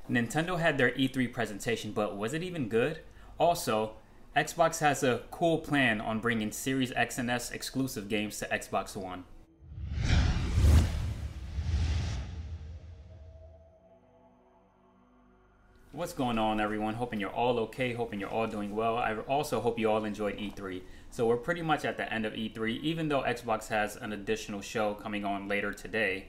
Nintendo had their E3 presentation, but was it even good? Also, Xbox has a cool plan on bringing Series X and S exclusive games to Xbox One. What's going on, everyone? Hoping you're all okay, hoping you're all doing well. I also hope you all enjoyed E3. So we're pretty much at the end of E3, even though Xbox has an additional show coming on later today.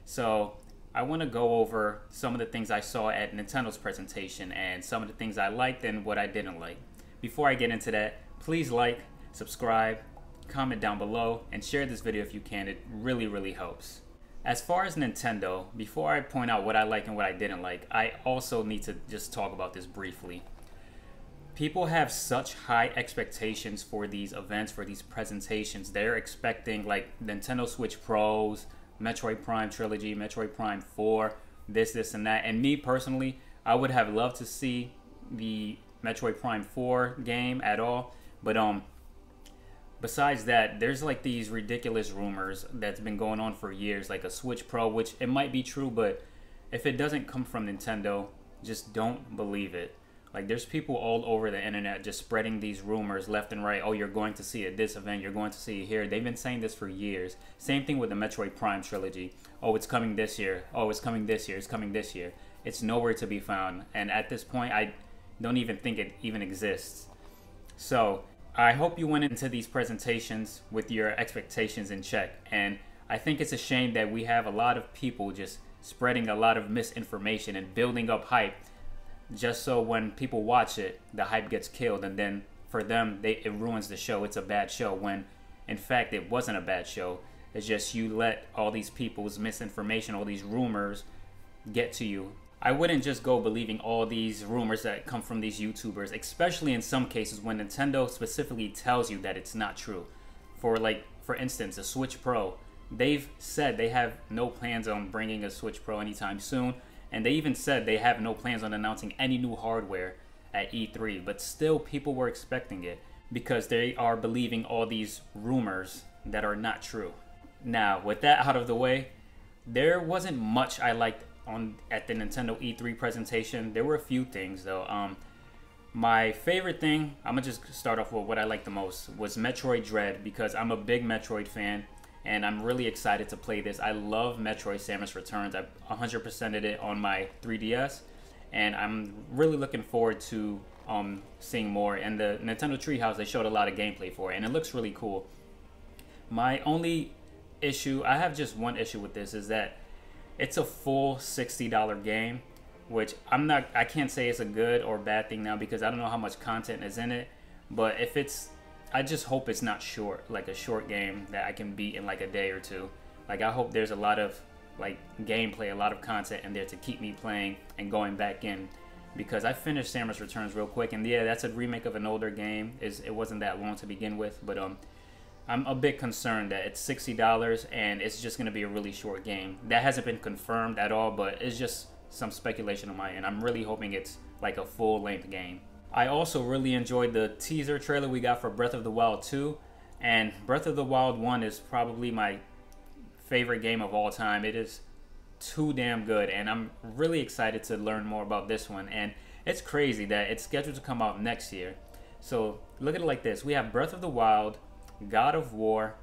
So I want to go over some of the things I saw at Nintendo's presentation and some of the things I liked and what I didn't like. Before I get into that, please like, subscribe, comment down below, and share this video if you can. It really helps. As far as Nintendo, before I point out what I like and what I didn't like, I also need to just talk about this briefly. People have such high expectations for these events, for these presentations. They're expecting like Nintendo Switch Pros, Metroid Prime Trilogy, Metroid Prime 4, this, and that. And me personally, I would have loved to see the Metroid Prime 4 game at all. But besides that, there's like these ridiculous rumors that's been going on for years, like a Switch Pro, which it might be true, but if it doesn't come from Nintendo, just don't believe it. Like, there's people all over the internet just spreading these rumors left and right. Oh, you're going to see it at this event, you're going to see it here. They've been saying this for years. Same thing with the Metroid Prime trilogy. Oh, it's coming this year. Oh, it's coming this year. It's coming this year. It's nowhere to be found. And at this point, I don't even think it even exists. So I hope you went into these presentations with your expectations in check. And I think it's a shame that we have a lot of people just spreading a lot of misinformation and building up hype just so when people watch it, the hype gets killed. And then for them, it ruins the show. It's a bad show when, in fact, it wasn't a bad show. It's just you let all these people's misinformation, all these rumors get to you. I wouldn't just go believing all these rumors that come from these YouTubers, especially in some cases when Nintendo specifically tells you that it's not true. For instance, a Switch Pro. They've said they have no plans on bringing a Switch Pro anytime soon, and they even said they have no plans on announcing any new hardware at E3, but still people were expecting it because they are believing all these rumors that are not true. Now, with that out of the way, there wasn't much I liked at the Nintendo E3 presentation. There were a few things though. My favorite thing, I'm gonna just start off with what I liked the most, was Metroid Dread, because I'm a big Metroid fan and I'm really excited to play this. I love Metroid Samus Returns. I 100%ed it on my 3DS and I'm really looking forward to seeing more. And the Nintendo Treehouse, they showed a lot of gameplay for it and it looks really cool. My only issue, I have just one issue with this, is that it's a full $60 game, which I can't say it's a good or bad thing now because I don't know how much content is in it. But if I just hope it's not short, like a short game that I can beat in like a day or two. Like, I hope there's a lot of like gameplay, a lot of content in there to keep me playing and going back in. Because I finished Samus Returns real quick, and yeah, that's a remake of an older game. It wasn't that long to begin with, but I'm a bit concerned that it's $60 and it's just going to be a really short game. That hasn't been confirmed at all, but it's just some speculation on my end. I'm really hoping it's like a full-length game. I also really enjoyed the teaser trailer we got for Breath of the Wild 2. And Breath of the Wild 1 is probably my favorite game of all time. It is too damn good, and I'm really excited to learn more about this one. And it's crazy that it's scheduled to come out next year. So look at it like this. We have Breath of the Wild, God of War,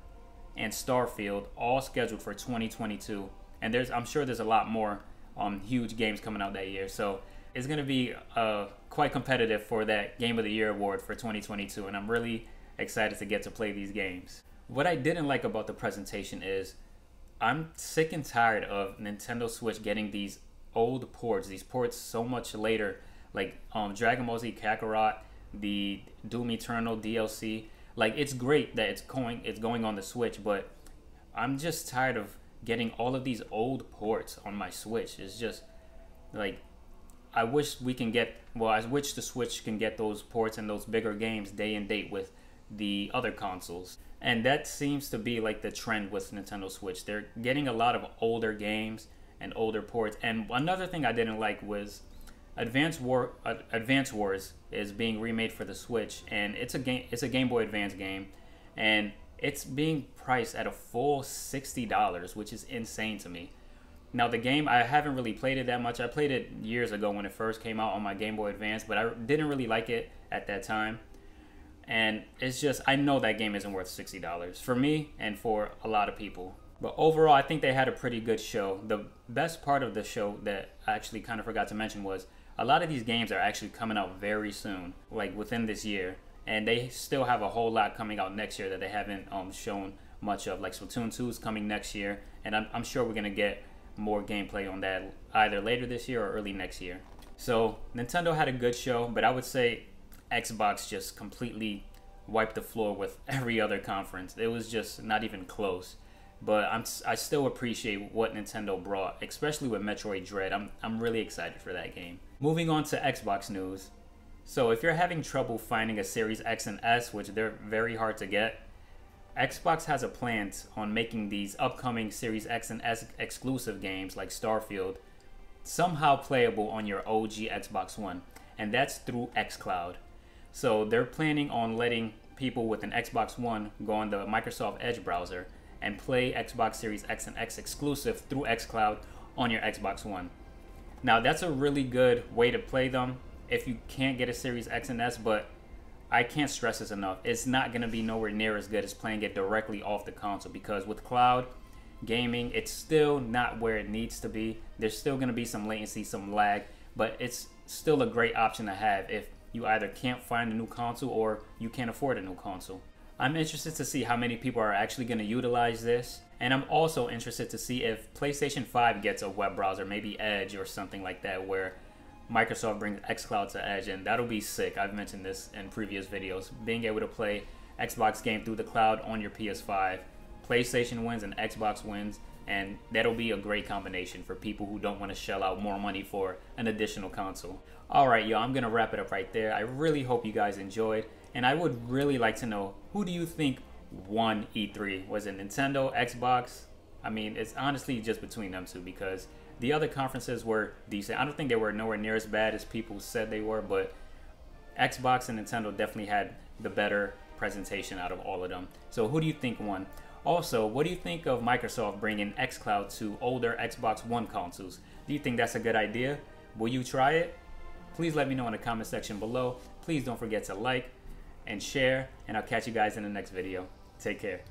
and Starfield all scheduled for 2022, and I'm sure there's a lot more huge games coming out that year. So it's going to be quite competitive for that Game of the Year award for 2022, and I'm really excited to get to play these games. What I didn't like about the presentation is I'm sick and tired of Nintendo Switch getting these old ports, so much later, like Dragon Ball Z Kakarot, the Doom Eternal DLC. Like, it's great that it's going on the Switch, but I'm just tired of getting all of these old ports on my Switch. It's just like, I wish the Switch can get those ports and those bigger games day and date with the other consoles. And that seems to be like the trend with Nintendo Switch. They're getting a lot of older games and older ports. And another thing I didn't like was Advance Wars is being remade for the Switch, and it's a Game Boy Advance game, and it's being priced at a full $60, which is insane to me. Now the game, I haven't really played it that much. I played it years ago when it first came out on my Game Boy Advance, but I didn't really like it at that time. And it's just, I know that game isn't worth $60 for me and for a lot of people. But overall, I think they had a pretty good show. The best part of the show that I actually kind of forgot to mention was a lot of these games are actually coming out very soon, like within this year. And they still have a whole lot coming out next year that they haven't shown much of. Like Splatoon 2 is coming next year, and I'm sure we're going to get more gameplay on that either later this year or early next year. So Nintendo had a good show, but I would say Xbox just completely wiped the floor with every other conference. It was just not even close. But I still appreciate what Nintendo brought, especially with Metroid Dread. I'm really excited for that game. Moving on to Xbox news. So if you're having trouble finding a Series X and S, which they're very hard to get, Xbox has a plan on making these upcoming Series X and S exclusive games like Starfield somehow playable on your OG Xbox One, and that's through XCloud. So they're planning on letting people with an Xbox One go on the Microsoft Edge browser and play Xbox Series X and X exclusive through XCloud on your Xbox One. Now that's a really good way to play them if you can't get a Series X and S, but I can't stress this enough. It's not going to be nowhere near as good as playing it directly off the console, because with cloud gaming, it's still not where it needs to be. There's still going to be some latency, some lag, but it's still a great option to have if you either can't find a new console or you can't afford a new console. I'm interested to see how many people are actually going to utilize this, and I'm also interested to see if PlayStation 5 gets a web browser, maybe Edge or something like that, where Microsoft brings xCloud to Edge, and that'll be sick. I've mentioned this in previous videos. Being able to play Xbox game through the cloud on your PS5, PlayStation wins and Xbox wins, and that'll be a great combination for people who don't want to shell out more money for an additional console. Alright, y'all, I'm going to wrap it up right there. I really hope you guys enjoyed, and I would really like to know, who do you think won E3? Was it Nintendo, Xbox? I mean, it's honestly just between them two, because the other conferences were decent. I don't think they were nowhere near as bad as people said they were, but Xbox and Nintendo definitely had the better presentation out of all of them. So who do you think won? Also, what do you think of Microsoft bringing xCloud to older Xbox One consoles? Do you think that's a good idea? Will you try it? Please let me know in the comment section below. Please don't forget to like and share, and I'll catch you guys in the next video. Take care.